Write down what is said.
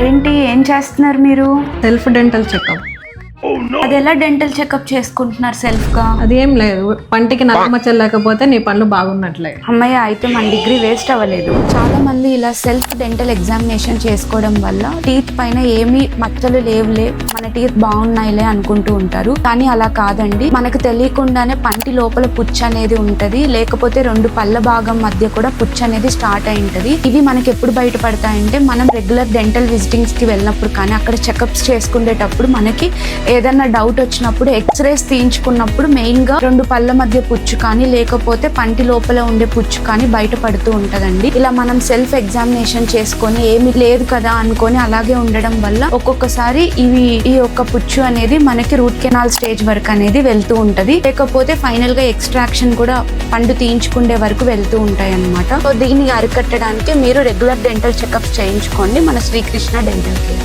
ఏంటి ఏం చేస్తున్నారు మీరు? Self dental checkup. అది ఎలా డెంటల్ చెకప్ చేసుకుంటున్నారు సెల్ఫ్ గా? అది ఏం లేదు, పంటికి నల్లమచ్చలు లేకపోతే నీ పళ్ళు బాగున్నట్లే. అమ్మయ్య, అయితే మన డిగ్రీ వేస్ట్ అవ్వలేదు. చాలా మంది ఇలా సెల్ఫ్ డెంటల్ ఎగ్జామినేషన్ చేసుకోవడం వల్ల టీత్ పైన ఏమీ మచ్చలు లేవులే, మన టీత్ బాగున్నాయిలే అనుకుంటూ ఉంటారు. కానీ అలా కాదండి. మనకు తెలియకుండానే పంటి లోపల పుచ్చు అనేది ఉంటది, లేకపోతే రెండు పళ్ళ భాగం మధ్య కూడా పుచ్చు అనేది స్టార్ట్ అయి ఉంటది. ఇవి మనకి ఎప్పుడు బయటపడతాయంటే మనం రెగ్యులర్ డెంటల్ విజిటింగ్స్ కి వెళ్ళినప్పుడు కానీ అక్కడ చెకప్స్ చేసుకునేటప్పుడు మనకి ఏదన్నా డౌట్ వచ్చినప్పుడు ఎక్స్రేస్ తీయించుకున్నప్పుడు మెయిన్ గా రెండు పళ్ళ మధ్య పుచ్చు కానీ లేకపోతే పంటి లోపల ఉండే పుచ్చు కానీ బయటపడుతూ ఉంటదండి. ఇలా మనం సెల్ఫ్ ఎగ్జామినేషన్ చేసుకొని ఏమి లేదు కదా అనుకొని అలాగే ఉండడం వల్ల ఒక్కొక్కసారి ఈ యొక్క పుచ్చు అనేది మనకి రూట్ కెనాల్ స్టేజ్ వరకు అనేది వెళ్తూ ఉంటది, లేకపోతే ఫైనల్ గా ఎక్స్ట్రాక్షన్ కూడా పండు తీయించుకునే వరకు వెళ్తూ ఉంటాయి అన్నమాట. సో దీన్ని అరికట్టడానికి మీరు రెగ్యులర్ డెంటల్ చెకప్స్ చేయించుకోండి మన శ్రీకృష్ణ డెంటల్ కేర్.